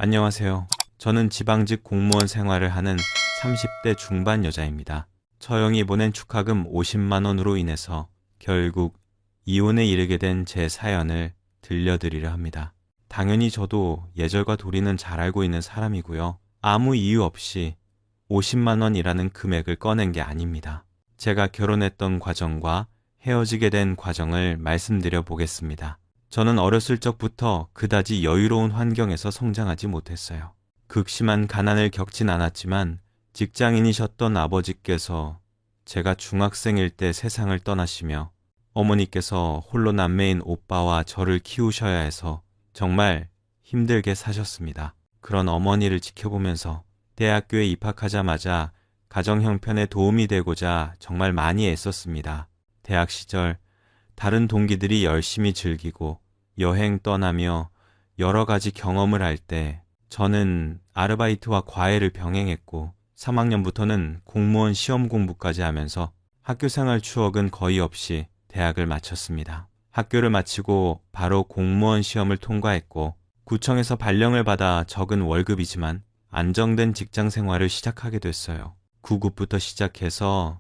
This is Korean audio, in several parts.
안녕하세요. 저는 지방직 공무원 생활을 하는 30대 중반 여자입니다. 처형이 보낸 축하금 50만 원으로 인해서 결국 이혼에 이르게 된 제 사연을 들려드리려 합니다. 당연히 저도 예절과 도리는 잘 알고 있는 사람이고요. 아무 이유 없이 50만 원이라는 금액을 꺼낸 게 아닙니다. 제가 결혼했던 과정과 헤어지게 된 과정을 말씀드려 보겠습니다. 저는 어렸을 적부터 그다지 여유로운 환경에서 성장하지 못했어요. 극심한 가난을 겪진 않았지만 직장인이셨던 아버지께서 제가 중학생일 때 세상을 떠나시며 어머니께서 홀로 남매인 오빠와 저를 키우셔야 해서 정말 힘들게 사셨습니다. 그런 어머니를 지켜보면서 대학교에 입학하자마자 가정 형편에 도움이 되고자 정말 많이 애썼습니다. 대학 시절 다른 동기들이 열심히 즐기고 여행 떠나며 여러 가지 경험을 할 때 저는 아르바이트와 과외를 병행했고 3학년부터는 공무원 시험 공부까지 하면서 학교생활 추억은 거의 없이 대학을 마쳤습니다. 학교를 마치고 바로 공무원 시험을 통과했고 구청에서 발령을 받아 적은 월급이지만 안정된 직장 생활을 시작하게 됐어요. 9급부터 시작해서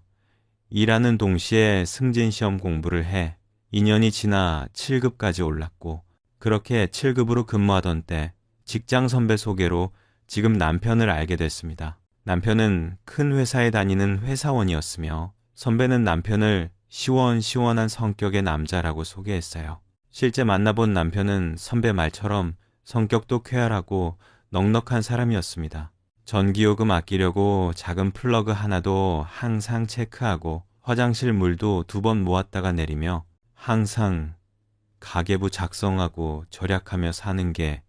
일하는 동시에 승진시험 공부를 해 2년이 지나 7급까지 올랐고 그렇게 7급으로 근무하던 때 직장 선배 소개로 지금 남편을 알게 됐습니다. 남편은 큰 회사에 다니는 회사원이었으며 선배는 남편을 시원시원한 성격의 남자라고 소개했어요. 실제 만나본 남편은 선배 말처럼 성격도 쾌활하고 넉넉한 사람이었습니다. 전기요금 아끼려고 작은 플러그 하나도 항상 체크하고 화장실 물도 2번 모았다가 내리며 항상 가계부 작성하고 절약하며 사는 게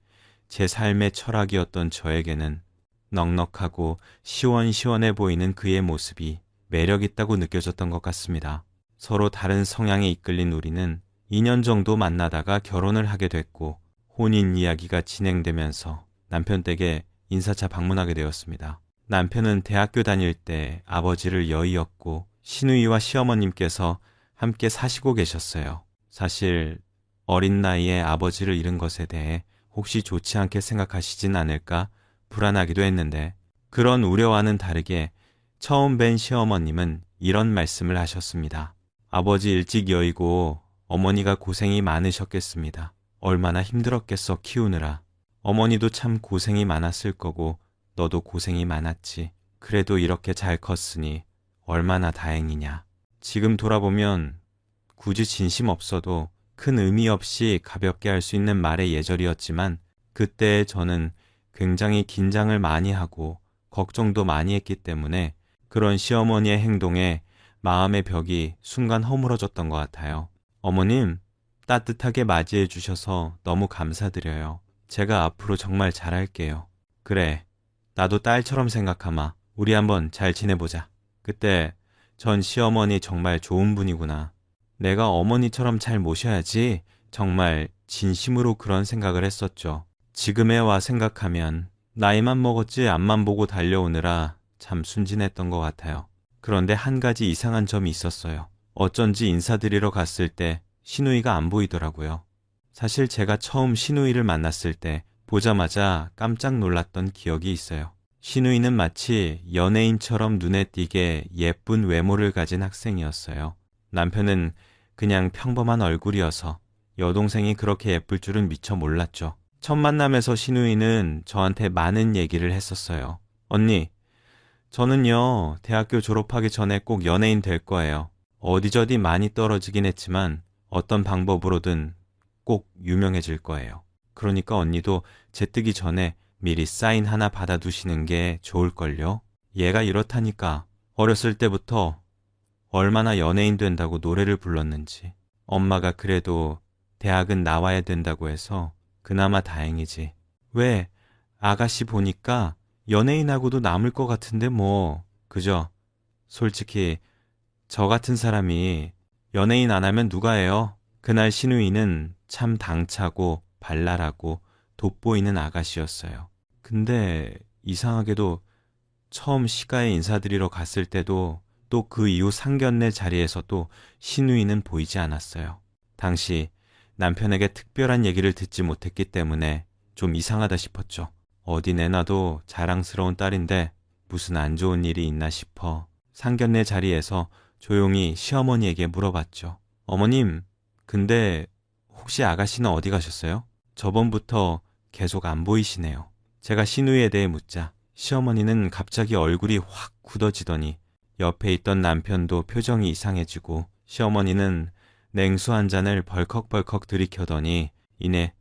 제 삶의 철학이었던 저에게는 넉넉하고 시원시원해 보이는 그의 모습이 매력있다고 느껴졌던 것 같습니다. 서로 다른 성향에 이끌린 우리는 2년 정도 만나다가 결혼을 하게 됐고 혼인 이야기가 진행되면서 남편 댁에 인사차 방문하게 되었습니다. 남편은 대학교 다닐 때 아버지를 여의었고 시누이와 시어머님께서 함께 사시고 계셨어요. 사실 어린 나이에 아버지를 잃은 것에 대해 혹시 좋지 않게 생각하시진 않을까 불안하기도 했는데 그런 우려와는 다르게 처음 뵌 시어머님은 이런 말씀을 하셨습니다. 아버지 일찍 여의고 어머니가 고생이 많으셨겠습니다. 얼마나 힘들었겠어 키우느라. 어머니도 참 고생이 많았을 거고 너도 고생이 많았지. 그래도 이렇게 잘 컸으니 얼마나 다행이냐. 지금 돌아보면 굳이 진심 없어도 큰 의미 없이 가볍게 할 수 있는 말의 예절이었지만 그때 저는 굉장히 긴장을 많이 하고 걱정도 많이 했기 때문에 그런 시어머니의 행동에 마음의 벽이 순간 허물어졌던 것 같아요. 어머님, 따뜻하게 맞이해 주셔서 너무 감사드려요. 제가 앞으로 정말 잘할게요. 그래, 나도 딸처럼 생각하마. 우리 한번 잘 지내보자. 그때 전 시어머니 정말 좋은 분이구나. 내가 어머니처럼 잘 모셔야지. 정말 진심으로 그런 생각을 했었죠. 지금에 와 생각하면 나이만 먹었지 앞만 보고 달려오느라 참 순진했던 것 같아요. 그런데 한 가지 이상한 점이 있었어요. 어쩐지 인사드리러 갔을 때 시누이가 안 보이더라고요. 사실 제가 처음 시누이를 만났을 때 보자마자 깜짝 놀랐던 기억이 있어요. 시누이는 마치 연예인처럼 눈에 띄게 예쁜 외모를 가진 학생이었어요. 남편은 그냥 평범한 얼굴이어서 여동생이 그렇게 예쁠 줄은 미처 몰랐죠. 첫 만남에서 시누이는 저한테 많은 얘기를 했었어요. 언니, 저는요, 대학교 졸업하기 전에 꼭 연예인 될 거예요. 어디저디 많이 떨어지긴 했지만 어떤 방법으로든 꼭 유명해질 거예요. 그러니까 언니도 제 뜨기 전에 미리 사인 하나 받아두시는 게 좋을걸요? 얘가 이렇다니까. 어렸을 때부터 얼마나 연예인 된다고 노래를 불렀는지. 엄마가 그래도 대학은 나와야 된다고 해서 그나마 다행이지. 왜? 아가씨 보니까 연예인하고도 남을 것 같은데 뭐. 그죠? 솔직히 저 같은 사람이 연예인 안 하면 누가 해요? 그날 시누이는 참 당차고 발랄하고 돋보이는 아가씨였어요. 근데 이상하게도 처음 시가에 인사드리러 갔을 때도 또 그 이후 상견례 자리에서도 시누이는 보이지 않았어요. 당시 남편에게 특별한 얘기를 듣지 못했기 때문에 좀 이상하다 싶었죠. 어디 내놔도 자랑스러운 딸인데 무슨 안 좋은 일이 있나 싶어 상견례 자리에서 조용히 시어머니에게 물어봤죠. 어머님, 근데 혹시 아가씨는 어디 가셨어요? 저번부터 계속 안 보이시네요. 제가 시누이에 대해 묻자 시어머니는 갑자기 얼굴이 확 굳어지더니 옆에 있던 남편도 표정이 이상해지고 시어머니는 냉수 한 잔을 벌컥벌컥 들이켜더니 이내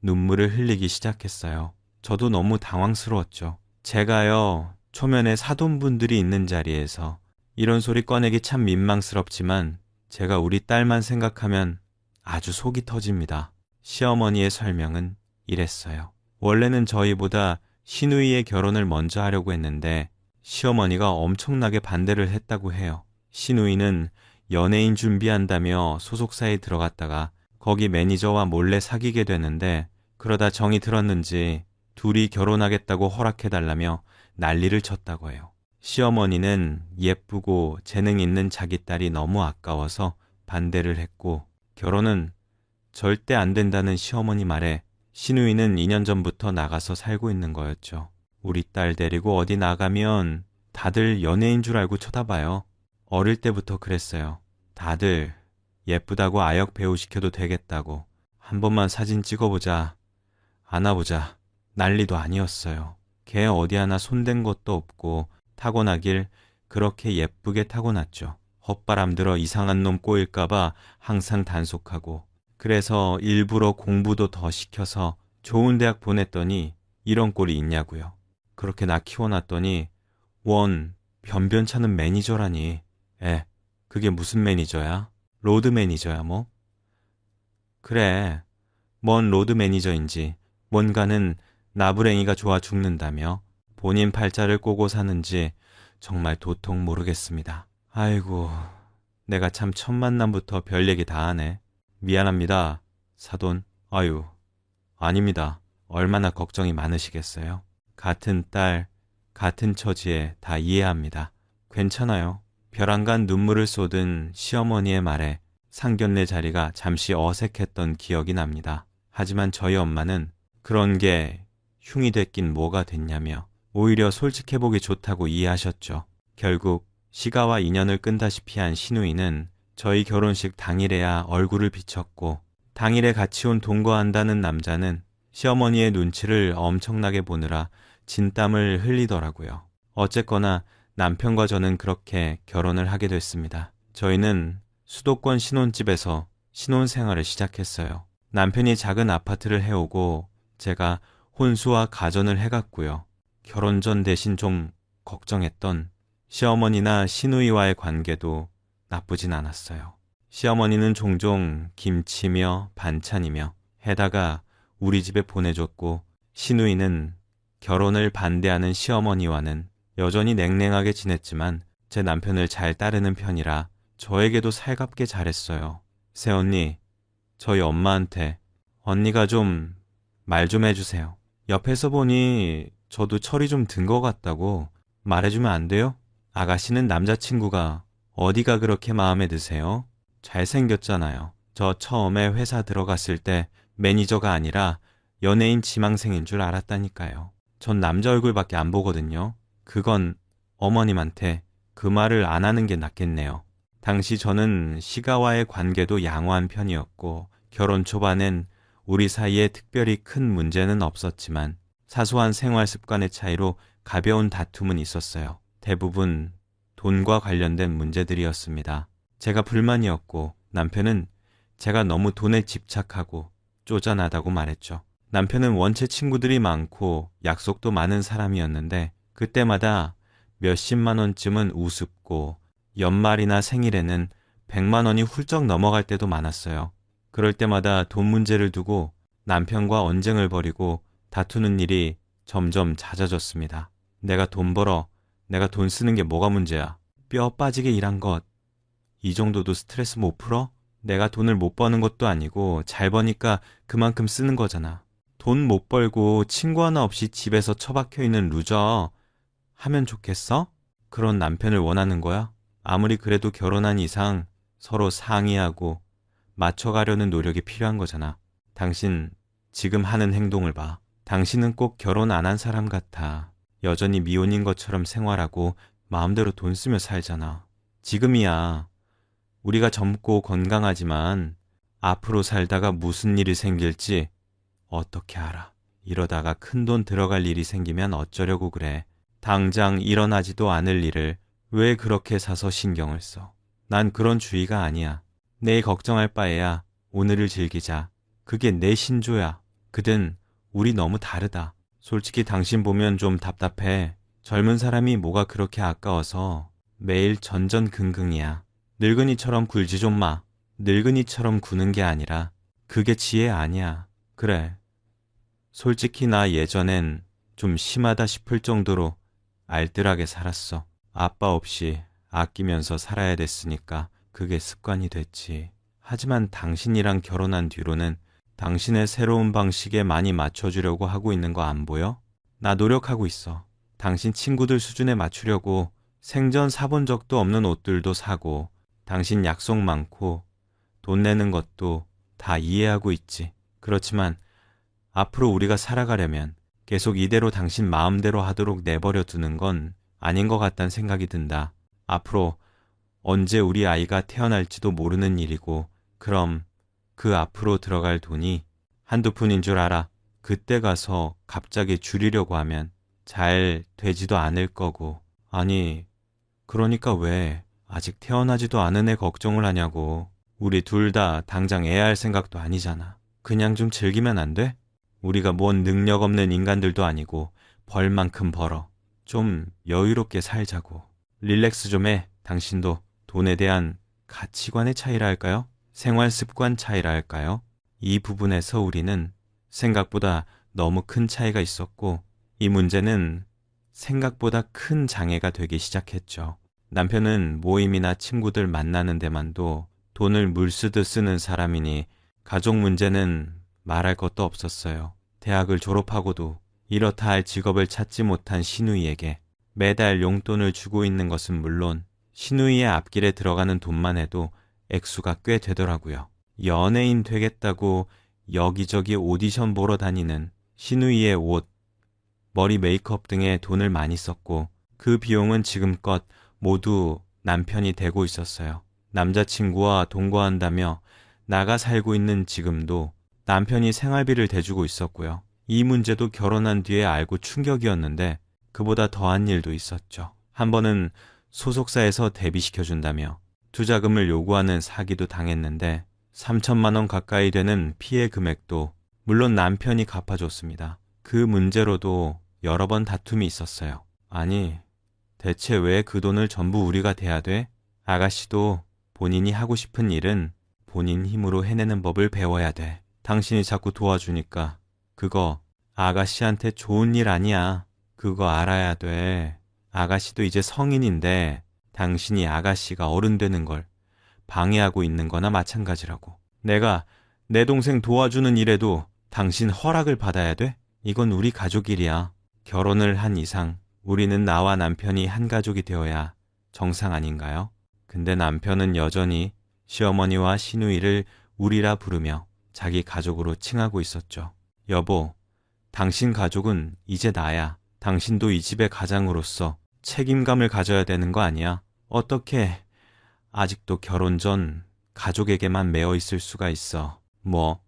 눈물을 흘리기 시작했어요. 저도 너무 당황스러웠죠. 제가요, 초면에 사돈분들이 있는 자리에서 이런 소리 꺼내기 참 민망스럽지만 제가 우리 딸만 생각하면 아주 속이 터집니다. 시어머니의 설명은 이랬어요. 원래는 저희보다 시누이의 결혼을 먼저 하려고 했는데 시어머니가 엄청나게 반대를 했다고 해요. 시누이는 연예인 준비한다며 소속사에 들어갔다가 거기 매니저와 몰래 사귀게 되는데 그러다 정이 들었는지 둘이 결혼하겠다고 허락해달라며 난리를 쳤다고 해요. 시어머니는 예쁘고 재능 있는 자기 딸이 너무 아까워서 반대를 했고 결혼은 절대 안 된다는 시어머니 말에 시누이는 2년 전부터 나가서 살고 있는 거였죠. 우리 딸 데리고 어디 나가면 다들 연예인 줄 알고 쳐다봐요. 어릴 때부터 그랬어요. 다들 예쁘다고 아역 배우 시켜도 되겠다고 한 번만 사진 찍어보자, 안아보자 난리도 아니었어요. 걔 어디 하나 손댄 것도 없고 타고나길 그렇게 예쁘게 타고났죠. 헛바람 들어 이상한 놈 꼬일까봐 항상 단속하고 그래서 일부러 공부도 더 시켜서 좋은 대학 보냈더니 이런 꼴이 있냐고요. 그렇게 나 키워놨더니 원 변변찮은 매니저라니. 그게 무슨 매니저야? 로드 매니저야 뭐? 그래, 뭔 로드 매니저인지 뭔가는 나부랭이가 좋아 죽는다며 본인 팔자를 꼬고 사는지 정말 도통 모르겠습니다. 아이고, 내가 참 첫 만남부터 별 얘기 다 하네. 미안합니다, 사돈. 아유, 아닙니다. 얼마나 걱정이 많으시겠어요. 같은 딸, 같은 처지에 다 이해합니다. 괜찮아요. 벼랑간 눈물을 쏟은 시어머니의 말에 상견례 자리가 잠시 어색했던 기억이 납니다. 하지만 저희 엄마는 그런 게 흉이 됐긴 뭐가 됐냐며 오히려 솔직해보기 좋다고 이해하셨죠. 결국 시가와 인연을 끈다시피 한 시누이는 저희 결혼식 당일에야 얼굴을 비췄고 당일에 같이 온 동거한다는 남자는 시어머니의 눈치를 엄청나게 보느라 진땀을 흘리더라고요. 어쨌거나 남편과 저는 그렇게 결혼을 하게 됐습니다. 저희는 수도권 신혼집에서 신혼생활을 시작했어요. 남편이 작은 아파트를 해오고 제가 혼수와 가전을 해갔고요. 결혼 전 대신 좀 걱정했던 시어머니나 시누이와의 관계도 나쁘진 않았어요. 시어머니는 종종 김치며 반찬이며 해다가 우리 집에 보내줬고 시누이는 결혼을 반대하는 시어머니와는 여전히 냉랭하게 지냈지만 제 남편을 잘 따르는 편이라 저에게도 살갑게 잘했어요. 새언니, 저희 엄마한테 언니가 좀 말 좀 해주세요. 옆에서 보니 저도 철이 좀 든 것 같다고 말해주면 안 돼요? 아가씨는 남자친구가 어디가 그렇게 마음에 드세요? 잘생겼잖아요. 저 처음에 회사 들어갔을 때 매니저가 아니라 연예인 지망생인 줄 알았다니까요. 전 남자 얼굴밖에 안 보거든요. 그건 어머님한테 그 말을 안 하는 게 낫겠네요. 당시 저는 시가와의 관계도 양호한 편이었고 결혼 초반엔 우리 사이에 특별히 큰 문제는 없었지만 사소한 생활 습관의 차이로 가벼운 다툼은 있었어요. 대부분 돈과 관련된 문제들이었습니다. 제가 불만이었고 남편은 제가 너무 돈에 집착하고 쪼잔하다고 말했죠. 남편은 원체 친구들이 많고 약속도 많은 사람이었는데 그때마다 몇십만 원쯤은 우습고 연말이나 생일에는 100만 원이 훌쩍 넘어갈 때도 많았어요. 그럴 때마다 돈 문제를 두고 남편과 언쟁을 벌이고 다투는 일이 점점 잦아졌습니다. 내가 돈 벌어, 내가 돈 쓰는 게 뭐가 문제야. 뼈 빠지게 일한 것. 이 정도도 스트레스 못 풀어? 내가 돈을 못 버는 것도 아니고 잘 버니까 그만큼 쓰는 거잖아. 돈 못 벌고 친구 하나 없이 집에서 처박혀 있는 루저 하면 좋겠어? 그런 남편을 원하는 거야? 아무리 그래도 결혼한 이상 서로 상의하고 맞춰가려는 노력이 필요한 거잖아. 당신 지금 하는 행동을 봐. 당신은 꼭 결혼 안 한 사람 같아. 여전히 미혼인 것처럼 생활하고 마음대로 돈 쓰며 살잖아. 지금이야 우리가 젊고 건강하지만 앞으로 살다가 무슨 일이 생길지 어떻게 알아. 이러다가 큰돈 들어갈 일이 생기면 어쩌려고 그래. 당장 일어나지도 않을 일을 왜 그렇게 사서 신경을 써. 난 그런 주의가 아니야. 내일 걱정할 바에야 오늘을 즐기자. 그게 내 신조야. 그든 우리 너무 다르다. 솔직히 당신 보면 좀 답답해. 젊은 사람이 뭐가 그렇게 아까워서 매일 전전긍긍이야. 늙은이처럼 굴지 좀 마. 늙은이처럼 구는 게 아니라 그게 지혜 아니야. 그래. 솔직히 나 예전엔 좀 심하다 싶을 정도로 알뜰하게 살았어. 아빠 없이 아끼면서 살아야 됐으니까 그게 습관이 됐지. 하지만 당신이랑 결혼한 뒤로는 당신의 새로운 방식에 많이 맞춰주려고 하고 있는 거 안 보여? 나 노력하고 있어. 당신 친구들 수준에 맞추려고 생전 사본 적도 없는 옷들도 사고 당신 약속 많고 돈 내는 것도 다 이해하고 있지. 그렇지만 앞으로 우리가 살아가려면 계속 이대로 당신 마음대로 하도록 내버려 두는 건 아닌 것 같다는 생각이 든다. 앞으로 언제 우리 아이가 태어날지도 모르는 일이고 그럼 그 앞으로 들어갈 돈이 한두 푼인 줄 알아. 그때 가서 갑자기 줄이려고 하면 잘 되지도 않을 거고. 아니, 그러니까 왜 아직 태어나지도 않은 애 걱정을 하냐고. 우리 둘 다 당장 애 할 생각도 아니잖아. 그냥 좀 즐기면 안 돼? 우리가 뭔 능력 없는 인간들도 아니고 벌 만큼 벌어. 좀 여유롭게 살자고. 릴렉스 좀 해. 당신도 돈에 대한 가치관의 차이라 할까요? 생활 습관 차이라 할까요? 이 부분에서 우리는 생각보다 너무 큰 차이가 있었고 이 문제는 생각보다 큰 장애가 되기 시작했죠. 남편은 모임이나 친구들 만나는 데만도 돈을 물쓰듯 쓰는 사람이니 가족 문제는 말할 것도 없었어요. 대학을 졸업하고도 이렇다 할 직업을 찾지 못한 시누이에게 매달 용돈을 주고 있는 것은 물론 시누이의 앞길에 들어가는 돈만 해도 액수가 꽤 되더라고요. 연예인 되겠다고 여기저기 오디션 보러 다니는 시누이의 옷, 머리 메이크업 등에 돈을 많이 썼고 그 비용은 지금껏 모두 남편이 대고 있었어요. 남자친구와 동거한다며 나가 살고 있는 지금도 남편이 생활비를 대주고 있었고요. 이 문제도 결혼한 뒤에 알고 충격이었는데 그보다 더한 일도 있었죠. 한 번은 소속사에서 데뷔시켜준다며 투자금을 요구하는 사기도 당했는데 3천만 원 가까이 되는 피해 금액도 물론 남편이 갚아줬습니다. 그 문제로도 여러 번 다툼이 있었어요. 아니, 대체 왜 그 돈을 전부 우리가 대야 돼? 아가씨도 본인이 하고 싶은 일은 본인 힘으로 해내는 법을 배워야 돼. 당신이 자꾸 도와주니까 그거 아가씨한테 좋은 일 아니야. 그거 알아야 돼. 아가씨도 이제 성인인데 당신이 아가씨가 어른 되는 걸 방해하고 있는 거나 마찬가지라고. 내가 내 동생 도와주는 일에도 당신 허락을 받아야 돼? 이건 우리 가족 일이야. 결혼을 한 이상 우리는 나와 남편이 한 가족이 되어야 정상 아닌가요? 근데 남편은 여전히 시어머니와 시누이를 우리라 부르며 자기 가족으로 칭하고 있었죠. 여보, 당신 가족은 이제 나야. 당신도 이 집의 가장으로서 책임감을 가져야 되는 거 아니야? 어떻게 아직도 결혼 전 가족에게만 매여 있을 수가 있어. 뭐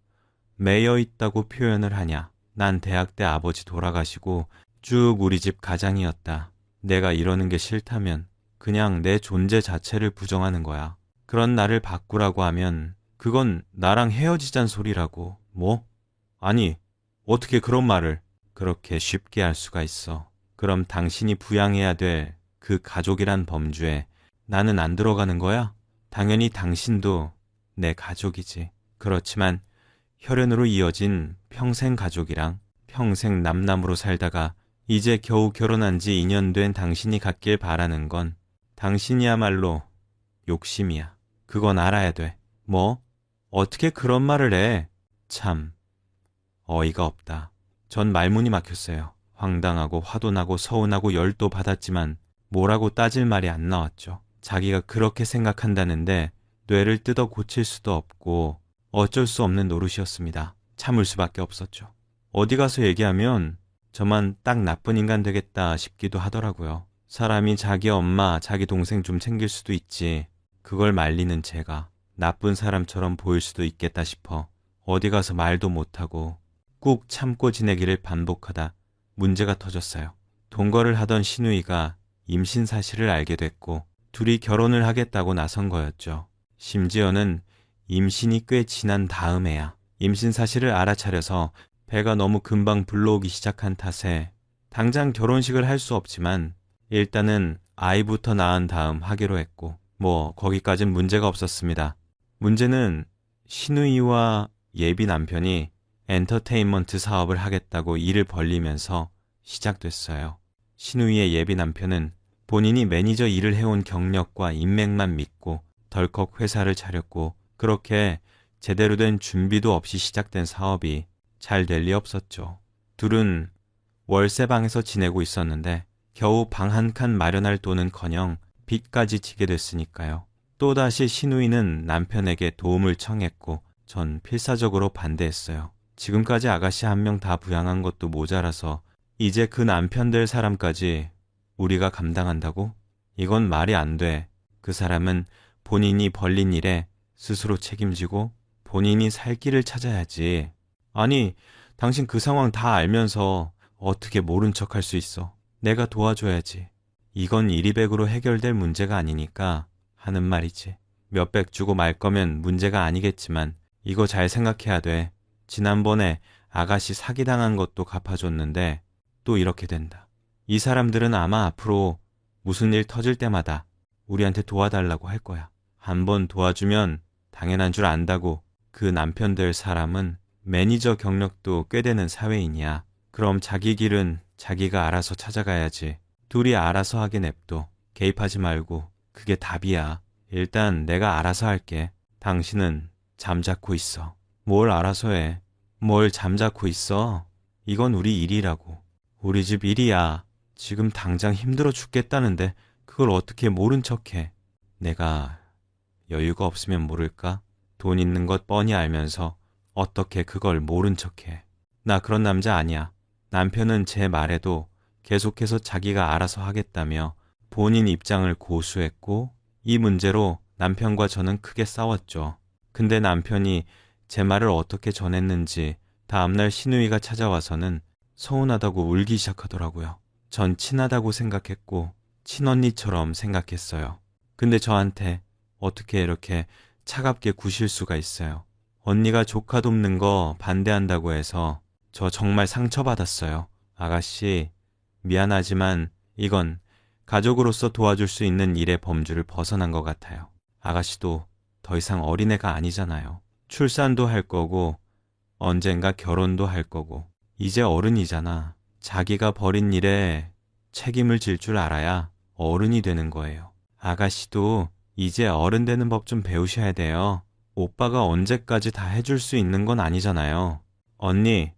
매여 있다고 표현을 하냐. 난 대학 때 아버지 돌아가시고 쭉 우리 집 가장이었다. 내가 이러는 게 싫다면 그냥 내 존재 자체를 부정하는 거야. 그런 나를 바꾸라고 하면 그건 나랑 헤어지잔 소리라고. 뭐? 아니, 어떻게 그런 말을 그렇게 쉽게 할 수가 있어. 그럼 당신이 부양해야 될 그 가족이란 범주에 나는 안 들어가는 거야? 당연히 당신도 내 가족이지. 그렇지만 혈연으로 이어진 평생 가족이랑 평생 남남으로 살다가 이제 겨우 결혼한 지 2년 된 당신이 갖길 바라는 건 당신이야말로 욕심이야. 그건 알아야 돼. 뭐? 어떻게 그런 말을 해? 참 어이가 없다. 전 말문이 막혔어요. 황당하고 화도 나고 서운하고 열도 받았지만 뭐라고 따질 말이 안 나왔죠. 자기가 그렇게 생각한다는데 뇌를 뜯어 고칠 수도 없고 어쩔 수 없는 노릇이었습니다. 참을 수밖에 없었죠. 어디 가서 얘기하면 저만 딱 나쁜 인간 되겠다 싶기도 하더라고요. 사람이 자기 엄마, 자기 동생 좀 챙길 수도 있지. 그걸 말리는 제가 나쁜 사람처럼 보일 수도 있겠다 싶어 어디 가서 말도 못하고 꾹 참고 지내기를 반복하다 문제가 터졌어요. 동거를 하던 신우이가 임신 사실을 알게 됐고 둘이 결혼을 하겠다고 나선 거였죠. 심지어는 임신이 꽤 지난 다음에야 임신 사실을 알아차려서 배가 너무 금방 불러오기 시작한 탓에 당장 결혼식을 할 수 없지만 일단은 아이부터 낳은 다음 하기로 했고 뭐 거기까진 문제가 없었습니다. 문제는 신우이와 예비 남편이 엔터테인먼트 사업을 하겠다고 일을 벌리면서 시작됐어요. 신우이의 예비 남편은 본인이 매니저 일을 해온 경력과 인맥만 믿고 덜컥 회사를 차렸고 그렇게 제대로 된 준비도 없이 시작된 사업이 잘 될 리 없었죠. 둘은 월세방에서 지내고 있었는데 겨우 방 한 칸 마련할 돈은커녕 빚까지 지게 됐으니까요. 또다시 신우이는 남편에게 도움을 청했고 전 필사적으로 반대했어요. 지금까지 아가씨 한 명 다 부양한 것도 모자라서 이제 그 남편 될 사람까지 우리가 감당한다고? 이건 말이 안 돼. 그 사람은 본인이 벌린 일에 스스로 책임지고 본인이 살 길을 찾아야지. 아니, 당신 그 상황 다 알면서 어떻게 모른 척 할 수 있어? 내가 도와줘야지. 이건 이리백으로 해결될 문제가 아니니까 하는 말이지. 몇백 주고 말 거면 문제가 아니겠지만 이거 잘 생각해야 돼. 지난번에 아가씨 사기당한 것도 갚아줬는데 또 이렇게 된다. 이 사람들은 아마 앞으로 무슨 일 터질 때마다 우리한테 도와달라고 할 거야. 한번 도와주면 당연한 줄 안다고. 그 남편 될 사람은 매니저 경력도 꽤 되는 사회인이야. 그럼 자기 길은 자기가 알아서 찾아가야지. 둘이 알아서 하게 냅둬. 개입하지 말고. 그게 답이야. 일단 내가 알아서 할게. 당신은 잠자코 있어. 뭘 알아서 해. 뭘 잠자코 있어. 이건 우리 일이라고. 우리 집 일이야. 지금 당장 힘들어 죽겠다는데 그걸 어떻게 모른 척해. 내가 여유가 없으면 모를까? 돈 있는 것 뻔히 알면서 어떻게 그걸 모른 척해. 나 그런 남자 아니야. 남편은 제 말에도 계속해서 자기가 알아서 하겠다며 본인 입장을 고수했고 이 문제로 남편과 저는 크게 싸웠죠. 근데 남편이 제 말을 어떻게 전했는지 다음날 신우이가 찾아와서는 서운하다고 울기 시작하더라고요. 전 친하다고 생각했고 친언니처럼 생각했어요. 근데 저한테 어떻게 이렇게 차갑게 구실 수가 있어요. 언니가 조카 돕는 거 반대한다고 해서 저 정말 상처받았어요. 아가씨, 미안하지만 이건 가족으로서 도와줄 수 있는 일의 범주를 벗어난 것 같아요. 아가씨도 더 이상 어린애가 아니잖아요. 출산도 할 거고 언젠가 결혼도 할 거고 이제 어른이잖아. 자기가 벌인 일에 책임을 질 줄 알아야 어른이 되는 거예요. 아가씨도 이제 어른 되는 법 좀 배우셔야 돼요. 오빠가 언제까지 다 해줄 수 있는 건 아니잖아요. 언니,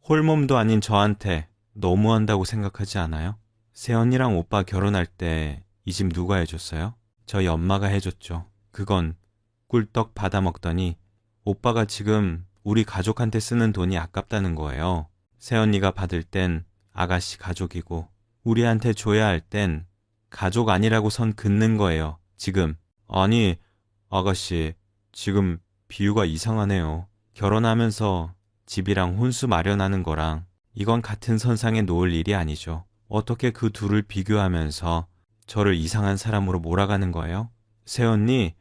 홀몸도 아닌 저한테 너무한다고 생각하지 않아요? 새언니랑 오빠 결혼할 때 이 집 누가 해줬어요? 저희 엄마가 해줬죠. 그건 꿀떡 받아먹더니 오빠가 지금 우리 가족한테 쓰는 돈이 아깝다는 거예요. 새언니가 받을 땐 아가씨 가족이고 우리한테 줘야 할 땐 가족 아니라고 선 긋는 거예요. 지금. 아니, 아가씨, 지금 비유가 이상하네요. 결혼하면서 집이랑 혼수 마련하는 거랑 이건 같은 선상에 놓을 일이 아니죠. 어떻게 그 둘을 비교하면서 저를 이상한 사람으로 몰아가는 거예요? 새언니,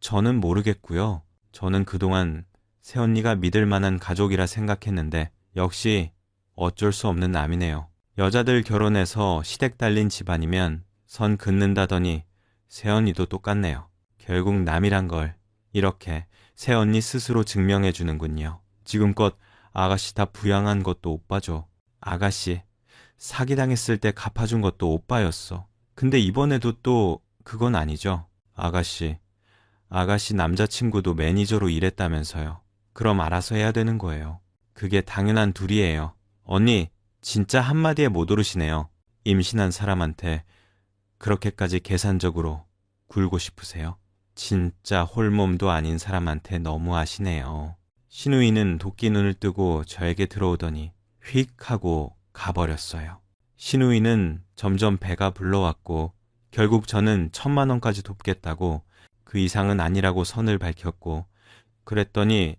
저는 모르겠고요. 저는 그동안 새언니가 믿을 만한 가족이라 생각했는데 역시 어쩔 수 없는 남이네요. 여자들 결혼해서 시댁 달린 집안이면 선 긋는다더니 새언니도 똑같네요. 결국 남이란 걸 이렇게 새언니 스스로 증명해 주는군요. 지금껏 아가씨 다 부양한 것도 오빠죠. 아가씨 사기당했을 때 갚아준 것도 오빠였어. 근데 이번에도 또 그건 아니죠. 아가씨 남자친구도 매니저로 일했다면서요. 그럼 알아서 해야 되는 거예요. 그게 당연한 둘이에요. 언니 진짜 한마디에 못 오르시네요. 임신한 사람한테 그렇게까지 계산적으로 굴고 싶으세요? 진짜 홀몸도 아닌 사람한테 너무하시네요. 신우이는 도끼 눈을 뜨고 저에게 들어오더니 휙 하고 가버렸어요. 신우이는 점점 배가 불러왔고 결국 저는 1,000만 원까지 돕겠다고 그 이상은 아니라고 선을 밝혔고 그랬더니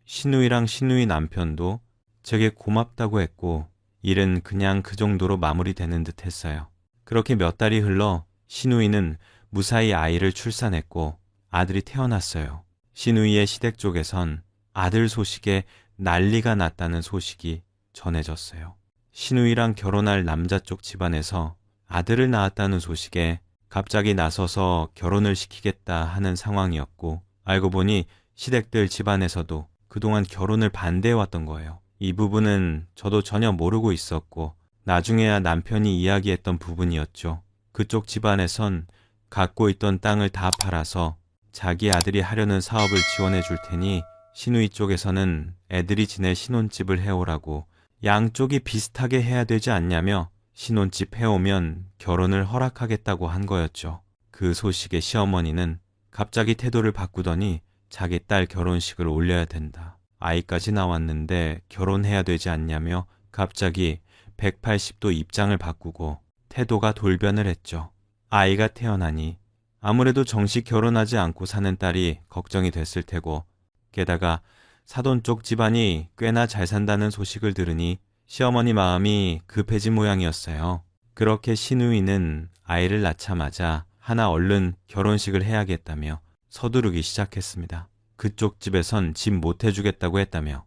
신우이랑 신우이 남편도 제게 고맙다고 했고 일은 그냥 그 정도로 마무리되는 듯 했어요. 그렇게 몇 달이 흘러 신우이는 무사히 아이를 출산했고 아들이 태어났어요. 신우이의 시댁 쪽에선 아들 소식에 난리가 났다는 소식이 전해졌어요. 신우이랑 결혼할 남자 쪽 집안에서 아들을 낳았다는 소식에 갑자기 나서서 결혼을 시키겠다 하는 상황이었고 알고 보니 시댁들 집안에서도 그동안 결혼을 반대해왔던 거예요. 이 부분은 저도 전혀 모르고 있었고 나중에야 남편이 이야기했던 부분이었죠. 그쪽 집안에선 갖고 있던 땅을 다 팔아서 자기 아들이 하려는 사업을 지원해 줄 테니 신우이 쪽에서는 애들이 지낼 신혼집을 해오라고 양쪽이 비슷하게 해야 되지 않냐며 신혼집 해오면 결혼을 허락하겠다고 한 거였죠. 그 소식에 시어머니는 갑자기 태도를 바꾸더니 자기 딸 결혼식을 올려야 된다. 아이까지 나왔는데 결혼해야 되지 않냐며 갑자기 180도 입장을 바꾸고 태도가 돌변을 했죠. 아이가 태어나니 아무래도 정식 결혼하지 않고 사는 딸이 걱정이 됐을 테고 게다가 사돈 쪽 집안이 꽤나 잘 산다는 소식을 들으니 시어머니 마음이 급해진 모양이었어요. 그렇게 신우이는 아이를 낳자마자 하나 얼른 결혼식을 해야겠다며 서두르기 시작했습니다. 그쪽 집에선 집 못 해주겠다고 했다며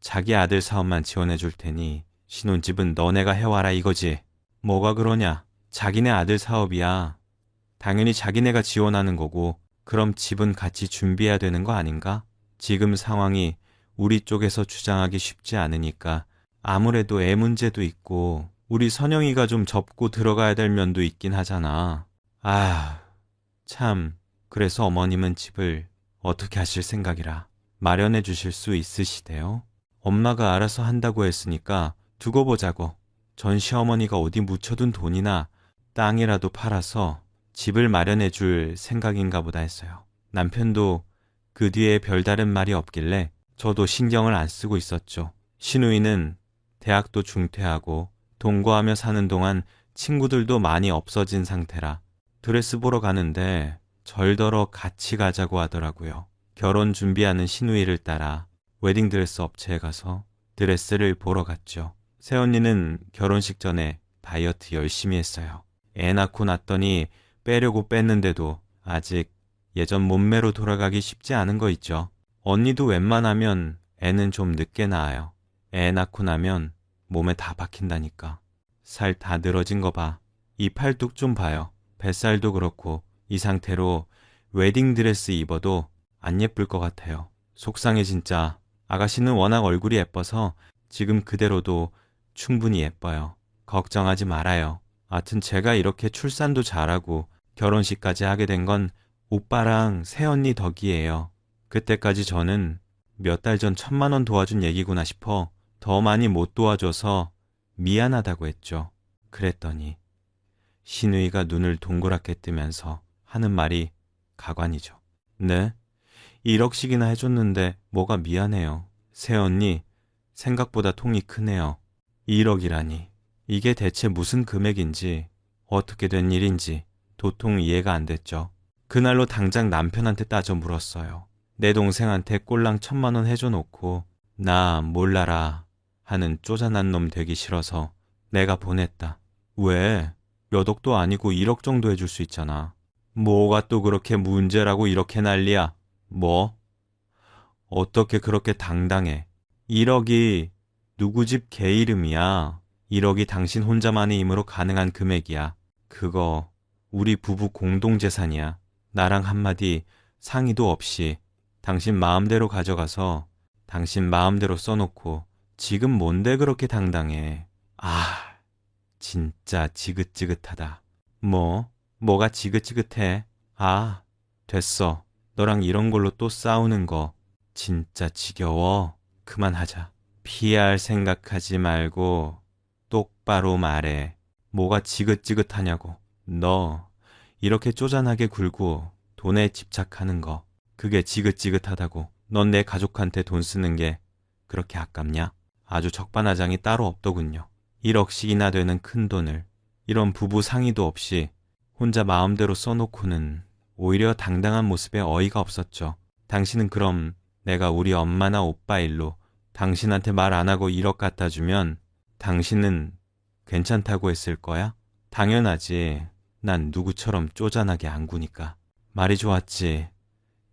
자기 아들 사업만 지원해 줄 테니 신혼집은 너네가 해와라 이거지. 뭐가 그러냐. 자기네 아들 사업이야. 당연히 자기네가 지원하는 거고 그럼 집은 같이 준비해야 되는 거 아닌가? 지금 상황이 우리 쪽에서 주장하기 쉽지 않으니까 아무래도 애 문제도 있고 우리 선영이가 좀 접고 들어가야 될 면도 있긴 하잖아. 참 그래서 어머님은 집을 어떻게 하실 생각이라 마련해 주실 수 있으시대요? 엄마가 알아서 한다고 했으니까 두고 보자고. 전 시어머니가 어디 묻혀둔 돈이나 땅이라도 팔아서 집을 마련해 줄 생각인가 보다 했어요. 남편도 그 뒤에 별다른 말이 없길래 저도 신경을 안 쓰고 있었죠. 신우이는 대학도 중퇴하고 동거하며 사는 동안 친구들도 많이 없어진 상태라 드레스 보러 가는데 절더러 같이 가자고 하더라고요. 결혼 준비하는 신우이를 따라 웨딩드레스 업체에 가서 드레스를 보러 갔죠. 새언니는 결혼식 전에 다이어트 열심히 했어요. 애 낳고 났더니 빼려고 뺐는데도 아직 예전 몸매로 돌아가기 쉽지 않은 거 있죠. 언니도 웬만하면 애는 좀 늦게 낳아요. 애 낳고 나면 몸에 다 박힌다니까. 살 다 늘어진 거 봐. 이 팔뚝 좀 봐요. 뱃살도 그렇고 이 상태로 웨딩드레스 입어도 안 예쁠 것 같아요. 속상해 진짜. 아가씨는 워낙 얼굴이 예뻐서 지금 그대로도 충분히 예뻐요. 걱정하지 말아요. 하여튼 제가 이렇게 출산도 잘하고 결혼식까지 하게 된 건 오빠랑 새언니 덕이에요. 그때까지 저는 몇 달 전 1,000만 원 도와준 얘기구나 싶어 더 많이 못 도와줘서 미안하다고 했죠. 그랬더니 신우이가 눈을 동그랗게 뜨면서 하는 말이 가관이죠. 네? 1억씩이나 해줬는데 뭐가 미안해요. 새언니 생각보다 통이 크네요. 1억이라니 이게 대체 무슨 금액인지 어떻게 된 일인지 도통 이해가 안 됐죠. 그날로 당장 남편한테 따져 물었어요. 내 동생한테 꼴랑 1,000만 원 해줘놓고 나 몰라라 하는 쪼잔한 놈 되기 싫어서 내가 보냈다. 왜? 몇 억도 아니고 1억 정도 해줄 수 있잖아. 뭐가 또 그렇게 문제라고 이렇게 난리야. 뭐? 어떻게 그렇게 당당해. 1억이 누구 집 개 이름이야. 1억이 당신 혼자만의 힘으로 가능한 금액이야. 그거 우리 부부 공동재산이야. 나랑 한마디 상의도 없이 당신 마음대로 가져가서 당신 마음대로 써놓고 지금 뭔데 그렇게 당당해. 진짜 지긋지긋하다. 뭐가 지긋지긋해. 됐어. 너랑 이런 걸로 또 싸우는 거 진짜 지겨워. 그만하자. PR 생각하지 말고 똑바로 말해. 뭐가 지긋지긋하냐고. 너 이렇게 쪼잔하게 굴고 돈에 집착하는 거 그게 지긋지긋하다고. 넌 내 가족한테 돈 쓰는 게 그렇게 아깝냐? 아주 적반하장이 따로 없더군요. 1억씩이나 되는 큰 돈을 이런 부부 상의도 없이 혼자 마음대로 써놓고는 오히려 당당한 모습에 어이가 없었죠. 당신은 그럼 내가 우리 엄마나 오빠 일로 당신한테 말 안 하고 1억 갖다 주면 당신은 괜찮다고 했을 거야? 당연하지. 난 누구처럼 쪼잔하게 안 구니까. 말이 좋았지.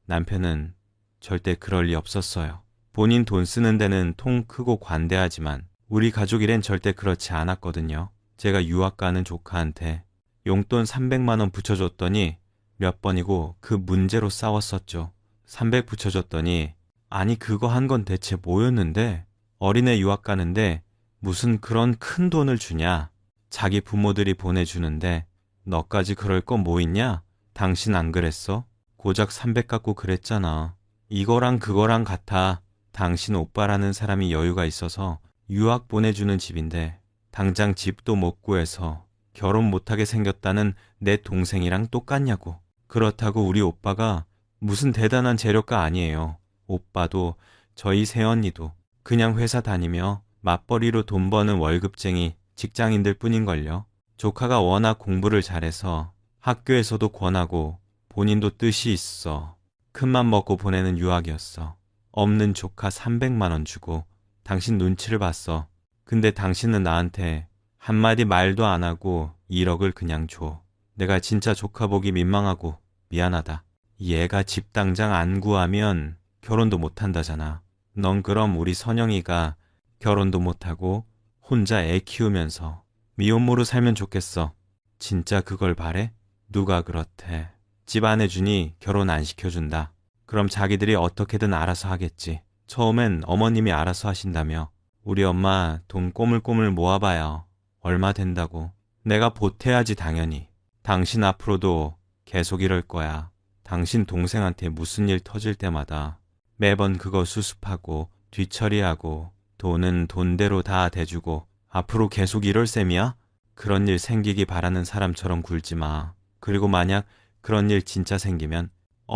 남편은 절대 그럴 리 없었어요. 본인 돈 쓰는 데는 통 크고 관대하지만 우리 가족 일엔 절대 그렇지 않았거든요. 제가 유학 가는 조카한테 용돈 300만 원 붙여줬더니 몇 번이고 그 문제로 싸웠었죠. 300 붙여줬더니 아니 그거 한 건 대체 뭐였는데 어린애 유학 가는데 무슨 그런 큰 돈을 주냐. 자기 부모들이 보내주는데 너까지 그럴 거 뭐 있냐? 당신 안 그랬어? 고작 300 갖고 그랬잖아. 이거랑 그거랑 같아. 당신 오빠라는 사람이 여유가 있어서 유학 보내주는 집인데 당장 집도 못 구해서 결혼 못하게 생겼다는 내 동생이랑 똑같냐고. 그렇다고 우리 오빠가 무슨 대단한 재력가 아니에요. 오빠도 저희 새언니도 그냥 회사 다니며 맞벌이로 돈 버는 월급쟁이 직장인들 뿐인걸요. 조카가 워낙 공부를 잘해서 학교에서도 권하고 본인도 뜻이 있어. 큰맘 먹고 보내는 유학이었어. 없는 조카 300만 원 주고 당신 눈치를 봤어. 근데 당신은 나한테 한마디 말도 안 하고 1억을 그냥 줘. 내가 진짜 조카 보기 민망하고 미안하다. 얘가 집 당장 안 구하면 결혼도 못 한다잖아. 넌 그럼 우리 선영이가 결혼도 못하고 혼자 애 키우면서 미혼모로 살면 좋겠어. 진짜 그걸 바래? 누가 그렇대. 집 안 해주니 결혼 안 시켜준다. 그럼 자기들이 어떻게든 알아서 하겠지. 처음엔 어머님이 알아서 하신다며. 우리 엄마 돈 꼬물꼬물 모아봐요. 얼마 된다고. 내가 보태야지 당연히. 당신 앞으로도 계속 이럴 거야. 당신 동생한테 무슨 일 터질 때마다 매번 그거 수습하고 뒤처리하고 돈은 돈대로 다 대주고 앞으로 계속 이럴 셈이야? 그런 일 생기기 바라는 사람처럼 굴지 마. 그리고 만약 그런 일 진짜 생기면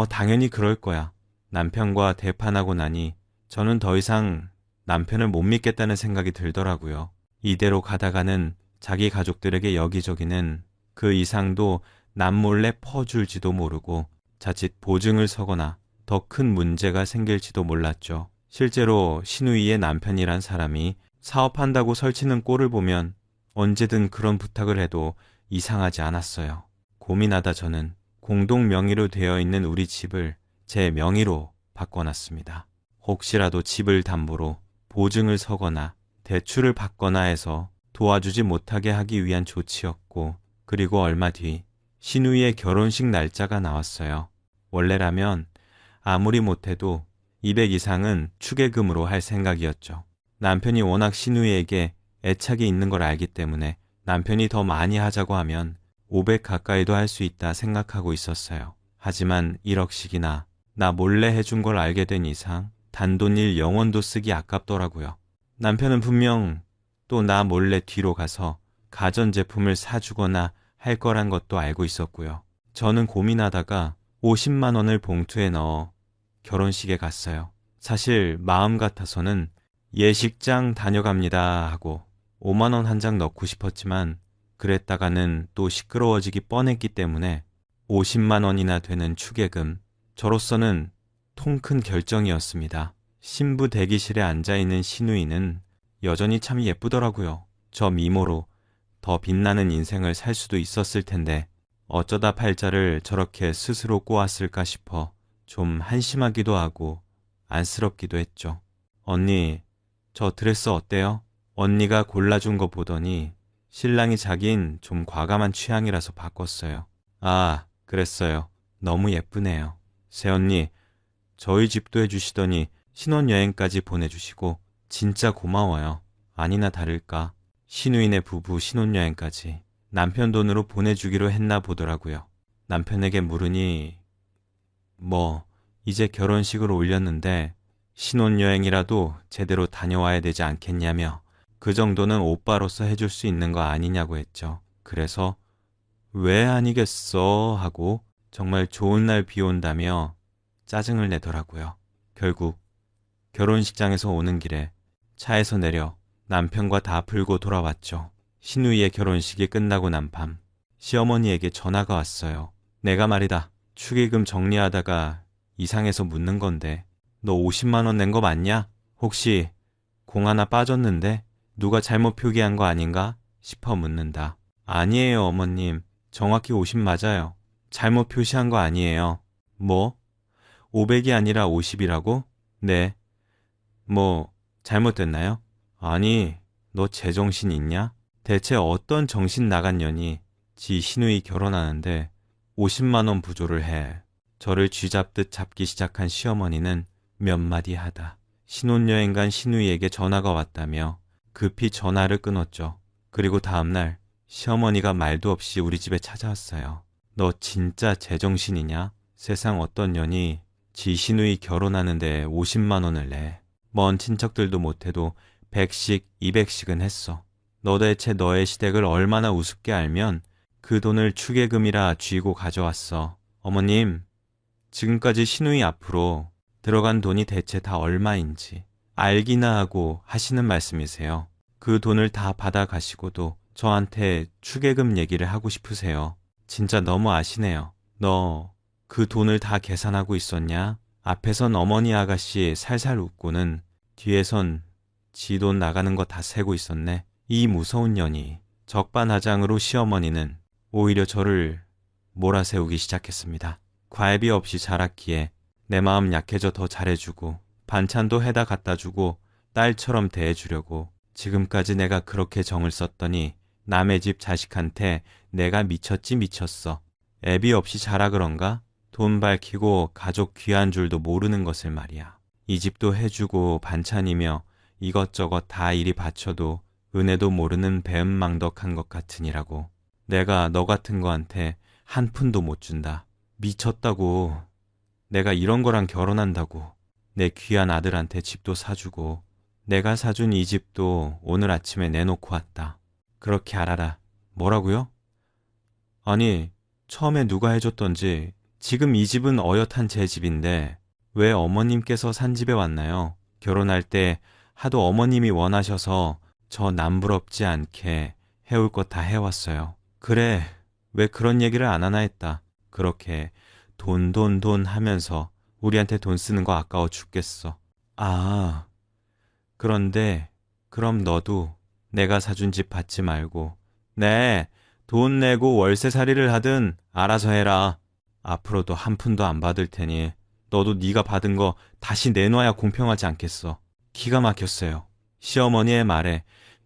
당연히 그럴 거야. 남편과 대판하고 나니 저는 더 이상 남편을 못 믿겠다는 생각이 들더라고요. 이대로 가다가는 자기 가족들에게 여기저기는 그 이상도 남몰래 퍼줄지도 모르고 자칫 보증을 서거나 더 큰 문제가 생길지도 몰랐죠. 실제로 신우이의 남편이란 사람이 사업한다고 설치는 꼴을 보면 언제든 그런 부탁을 해도 이상하지 않았어요. 고민하다 저는 공동 명의로 되어 있는 우리 집을 제 명의로 바꿔놨습니다. 혹시라도 집을 담보로 보증을 서거나 대출을 받거나 해서 도와주지 못하게 하기 위한 조치였고, 그리고 얼마 뒤 신우이의 결혼식 날짜가 나왔어요. 원래라면 아무리 못해도 200 이상은 축의금으로 할 생각이었죠. 남편이 워낙 신우이에게 애착이 있는 걸 알기 때문에 남편이 더 많이 하자고 하면 500 가까이도 할 수 있다 생각하고 있었어요. 하지만 1억씩이나 나 몰래 해준 걸 알게 된 이상 단돈일 영원도 쓰기 아깝더라고요. 남편은 분명 또 나 몰래 뒤로 가서 가전제품을 사주거나 할 거란 것도 알고 있었고요. 저는 고민하다가 50만 원을 봉투에 넣어 결혼식에 갔어요. 사실 마음 같아서는 예식장 다녀갑니다 하고 5만 원 한 장 넣고 싶었지만 그랬다가는 또 시끄러워지기 뻔했기 때문에 50만 원이나 되는 축의금, 저로서는 통 큰 결정이었습니다. 신부 대기실에 앉아있는 신우이는 여전히 참 예쁘더라고요. 저 미모로 더 빛나는 인생을 살 수도 있었을 텐데 어쩌다 팔자를 저렇게 스스로 꼬았을까 싶어 좀 한심하기도 하고 안쓰럽기도 했죠. 언니, 저 드레스 어때요? 언니가 골라준 거 보더니 신랑이 자긴 좀 과감한 취향이라서 바꿨어요. 아, 그랬어요. 너무 예쁘네요. 새언니, 저희 집도 해주시더니 신혼여행까지 보내주시고 진짜 고마워요. 아니나 다를까 신우이네 부부 신혼여행까지 남편 돈으로 보내주기로 했나 보더라고요. 남편에게 물으니 이제 결혼식을 올렸는데 신혼여행이라도 제대로 다녀와야 되지 않겠냐며 그 정도는 오빠로서 해줄 수 있는 거 아니냐고 했죠. 그래서 왜 아니겠어 하고 정말 좋은 날 비 온다며 짜증을 내더라고요. 결국 결혼식장에서 오는 길에 차에서 내려 남편과 다 풀고 돌아왔죠. 신우이의 결혼식이 끝나고 난 밤 시어머니에게 전화가 왔어요. 내가 말이다. 축의금 정리하다가 이상해서 묻는 건데 너 50만 원 낸 거 맞냐? 혹시 공 하나 빠졌는데 누가 잘못 표기한 거 아닌가 싶어 묻는다. 아니에요, 어머님. 정확히 50 맞아요. 잘못 표시한 거 아니에요. 뭐? 500이 아니라 50이라고? 네. 뭐 잘못됐나요? 아니, 너 제정신 있냐? 대체 어떤 정신 나간 년이 지 시누이 결혼하는데 50만 원 부조를 해. 저를 쥐잡듯 잡기 시작한 시어머니는 몇 마디 하다 신혼여행 간 시누이에게 전화가 왔다며 급히 전화를 끊었죠. 그리고 다음날 시어머니가 말도 없이 우리 집에 찾아왔어요. 너 진짜 제정신이냐? 세상 어떤 년이 지 시누이 결혼하는데 50만 원을 내. 먼 친척들도 못해도 100씩 200씩은 했어. 너 대체 너의 시댁을 얼마나 우습게 알면 그 돈을 축의금이라 쥐고 가져왔어. 어머님, 지금까지 시누이 앞으로 들어간 돈이 대체 다 얼마인지 알기나 하고 하시는 말씀이세요. 그 돈을 다 받아가시고도 저한테 축의금 얘기를 하고 싶으세요. 진짜 너무 아시네요. 너 그 돈을 다 계산하고 있었냐? 앞에선 어머니 아가씨 살살 웃고는 뒤에선 지 돈 나가는 거 다 세고 있었네. 이 무서운 년이. 적반하장으로 시어머니는 오히려 저를 몰아세우기 시작했습니다. 과외비 없이 자랐기에 내 마음 약해져 더 잘해주고 반찬도 해다 갖다주고 딸처럼 대해주려고 지금까지 내가 그렇게 정을 썼더니 남의 집 자식한테 내가 미쳤지 미쳤어. 애비 없이 자라 그런가? 돈 밝히고 가족 귀한 줄도 모르는 것을 말이야. 이 집도 해주고 반찬이며 이것저것 다 이리 바쳐도 은혜도 모르는 배은망덕한 것 같으니라고. 내가 너 같은 거한테 한 푼도 못 준다. 미쳤다고. 내가 이런 거랑 결혼한다고. 내 귀한 아들한테 집도 사주고 내가 사준 이 집도 오늘 아침에 내놓고 왔다. 그렇게 알아라. 뭐라고요? 아니, 처음에 누가 해줬던지 지금 이 집은 어엿한 제 집인데 왜 어머님께서 산 집에 왔나요? 결혼할 때 하도 어머님이 원하셔서 저 남부럽지 않게 해올 것 다 해왔어요. 그래, 왜 그런 얘기를 안 하나 했다. 그렇게 돈 하면서 우리한테 돈 쓰는 거 아까워 죽겠어. 아, 그런데 그럼 너도 내가 사준 집 받지 말고 네, 돈 내고 월세살이를 하든 알아서 해라. 앞으로도 한 푼도 안 받을 테니 너도 네가 받은 거 다시 내놔야 공평하지 않겠어. 기가 막혔어요. 시어머니의 말에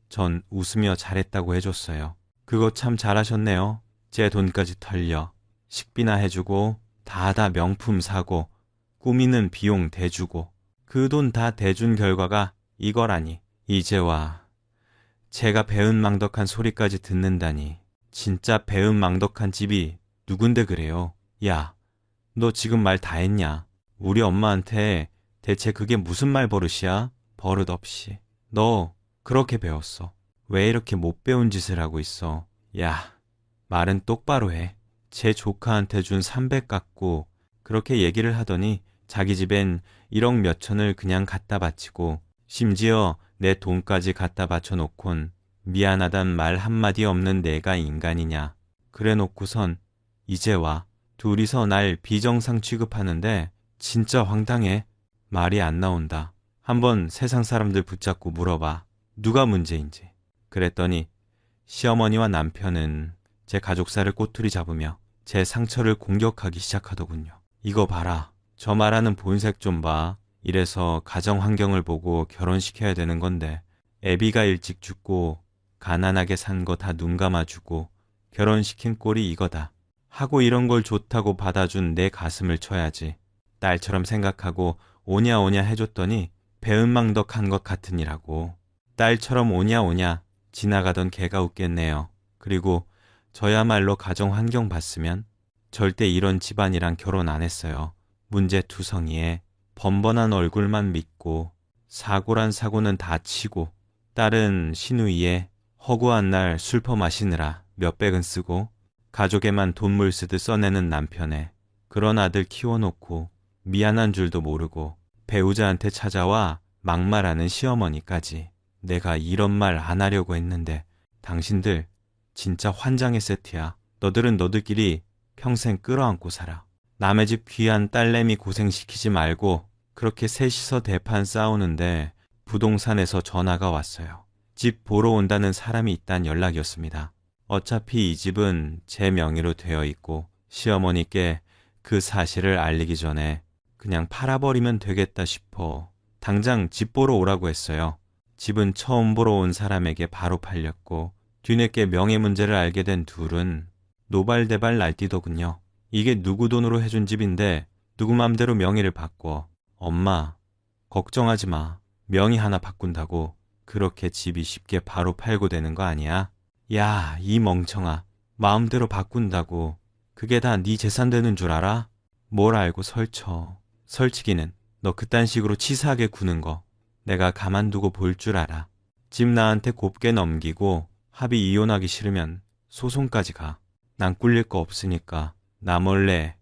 전 웃으며 잘했다고 해줬어요. 그거 참 잘하셨네요. 제 돈까지 털려 식비나 해주고 다다 명품 사고 꾸미는 비용 대주고 그 돈 다 대준 결과가 이거라니. 이제와 제가 배은망덕한 소리까지 듣는다니. 진짜 배은망덕한 집이 누군데 그래요. 야, 너 지금 말 다 했냐? 우리 엄마한테 대체 그게 무슨 말버릇이야? 버릇없이. 너 그렇게 배웠어. 왜 이렇게 못 배운 짓을 하고 있어? 야, 말은 똑바로 해. 제 조카한테 준 300 갖고 그렇게 얘기를 하더니 자기 집엔 1억 몇천을 그냥 갖다 바치고 심지어 내 돈까지 갖다 바쳐놓곤 미안하단 말 한마디 없는 내가 인간이냐. 그래 놓고선 이제 와. 둘이서 날 비정상 취급하는데 진짜 황당해. 말이 안 나온다. 한번 세상 사람들 붙잡고 물어봐. 누가 문제인지. 그랬더니 시어머니와 남편은 제 가족사를 꼬투리 잡으며 제 상처를 공격하기 시작하더군요. 이거 봐라. 저 말하는 본색 좀 봐. 이래서 가정 환경을 보고 결혼시켜야 되는 건데 애비가 일찍 죽고 가난하게 산 거 다 눈 감아주고 결혼시킨 꼴이 이거다. 하고 이런 걸 좋다고 받아준 내 가슴을 쳐야지. 딸처럼 생각하고 오냐오냐 해줬더니 배은망덕한 것 같으니라고. 딸처럼 오냐오냐 지나가던 개가 웃겠네요. 그리고 저야말로 가정 환경 봤으면 절대 이런 집안이랑 결혼 안 했어요. 문제투성이에 번번한 얼굴만 믿고 사고란 사고는 다 치고 딸은 시누이에 허구한 날 술 퍼마시느라 몇백은 쓰고 가족에만 돈물 쓰듯 써내는 남편에 그런 아들 키워놓고 미안한 줄도 모르고 배우자한테 찾아와 막말하는 시어머니까지. 내가 이런 말 안 하려고 했는데 당신들 진짜 환장의 세트야. 너들은 너들끼리 평생 끌어안고 살아. 남의 집 귀한 딸내미 고생시키지 말고. 그렇게 셋이서 대판 싸우는데 부동산에서 전화가 왔어요. 집 보러 온다는 사람이 있단 연락이었습니다. 어차피 이 집은 제 명의로 되어 있고 시어머니께 그 사실을 알리기 전에 그냥 팔아버리면 되겠다 싶어 당장 집 보러 오라고 했어요. 집은 처음 보러 온 사람에게 바로 팔렸고 뒤늦게 명예 문제를 알게 된 둘은 노발대발 날뛰더군요. 이게 누구 돈으로 해준 집인데 누구 맘대로 명의를 바꿔. 엄마, 걱정하지 마. 명의 하나 바꾼다고 그렇게 집이 쉽게 바로 팔고 되는 거 아니야? 야, 이 멍청아. 마음대로 바꾼다고 그게 다 네 재산 되는 줄 알아? 뭘 알고 설쳐. 설치기는 너 그딴 식으로 치사하게 구는 거 내가 가만두고 볼 줄 알아. 집 나한테 곱게 넘기고 합의 이혼하기 싫으면 소송까지 가. 난 꿀릴 거 없으니까 나 몰래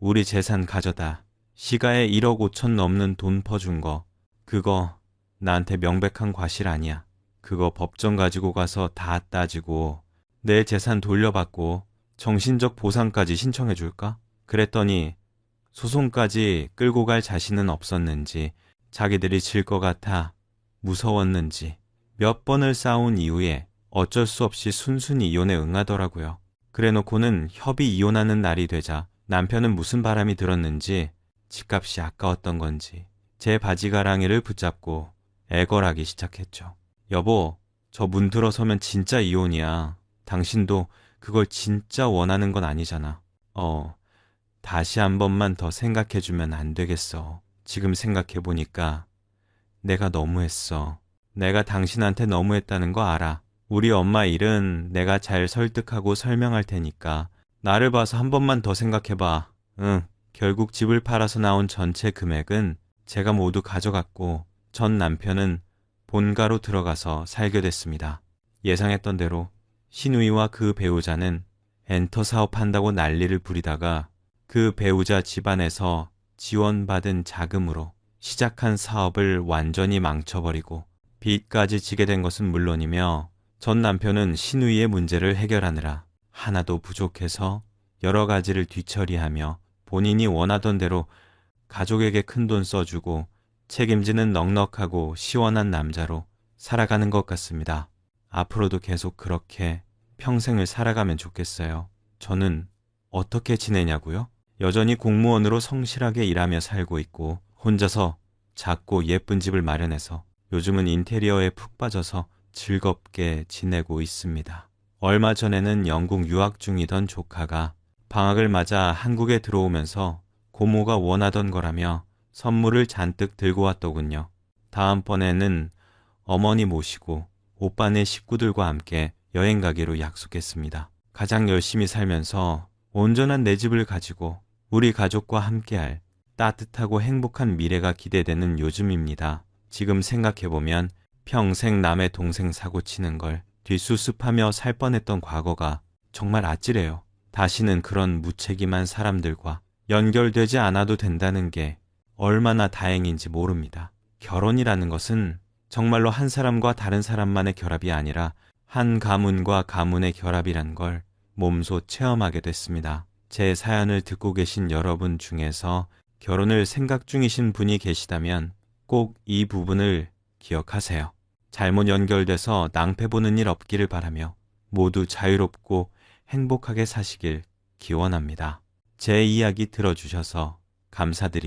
우리 재산 가져다. 시가에 1억 5천 넘는 돈 퍼준 거 그거 나한테 명백한 과실 아니야. 그거 법정 가지고 가서 다 따지고 내 재산 돌려받고 정신적 보상까지 신청해 줄까? 그랬더니 소송까지 끌고 갈 자신은 없었는지 자기들이 질 것 같아 무서웠는지 몇 번을 싸운 이후에 어쩔 수 없이 순순히 이혼에 응하더라고요. 그래놓고는 협의 이혼하는 날이 되자 남편은 무슨 바람이 들었는지 집값이 아까웠던 건지 제 바지가랑이를 붙잡고 애걸하기 시작했죠. 여보, 저 문 들어서면 진짜 이혼이야. 당신도 그걸 진짜 원하는 건 아니잖아. 다시 한 번만 더 생각해주면 안 되겠어. 지금 생각해보니까 내가 너무했어. 내가 당신한테 너무했다는 거 알아. 우리 엄마 일은 내가 잘 설득하고 설명할 테니까 나를 봐서 한 번만 더 생각해봐. 응, 결국 집을 팔아서 나온 전체 금액은 제가 모두 가져갔고 전 남편은 본가로 들어가서 살게 됐습니다. 예상했던 대로 신우이와 그 배우자는 엔터 사업한다고 난리를 부리다가 그 배우자 집안에서 지원받은 자금으로 시작한 사업을 완전히 망쳐버리고 빚까지 지게 된 것은 물론이며 전 남편은 신우이의 문제를 해결하느라 하나도 부족해서 여러 가지를 뒤처리하며 본인이 원하던 대로 가족에게 큰돈 써주고 책임지는 넉넉하고 시원한 남자로 살아가는 것 같습니다. 앞으로도 계속 그렇게 평생을 살아가면 좋겠어요. 저는 어떻게 지내냐고요? 여전히 공무원으로 성실하게 일하며 살고 있고 혼자서 작고 예쁜 집을 마련해서 요즘은 인테리어에 푹 빠져서 즐겁게 지내고 있습니다. 얼마 전에는 영국 유학 중이던 조카가 방학을 맞아 한국에 들어오면서 고모가 원하던 거라며 선물을 잔뜩 들고 왔더군요. 다음번에는 어머니 모시고 오빠네 식구들과 함께 여행 가기로 약속했습니다. 가장 열심히 살면서 온전한 내 집을 가지고 우리 가족과 함께할 따뜻하고 행복한 미래가 기대되는 요즘입니다. 지금 생각해보면 평생 남의 동생 사고치는 걸 뒷수습하며 살 뻔했던 과거가 정말 아찔해요. 다시는 그런 무책임한 사람들과 연결되지 않아도 된다는 게 얼마나 다행인지 모릅니다. 결혼이라는 것은 정말로 한 사람과 다른 사람만의 결합이 아니라 한 가문과 가문의 결합이란 걸 몸소 체험하게 됐습니다. 제 사연을 듣고 계신 여러분 중에서 결혼을 생각 중이신 분이 계시다면 꼭 이 부분을 기억하세요. 잘못 연결돼서 낭패 보는 일 없기를 바라며 모두 자유롭고 행복하게 사시길 기원합니다. 제 이야기 들어주셔서 감사드립니다.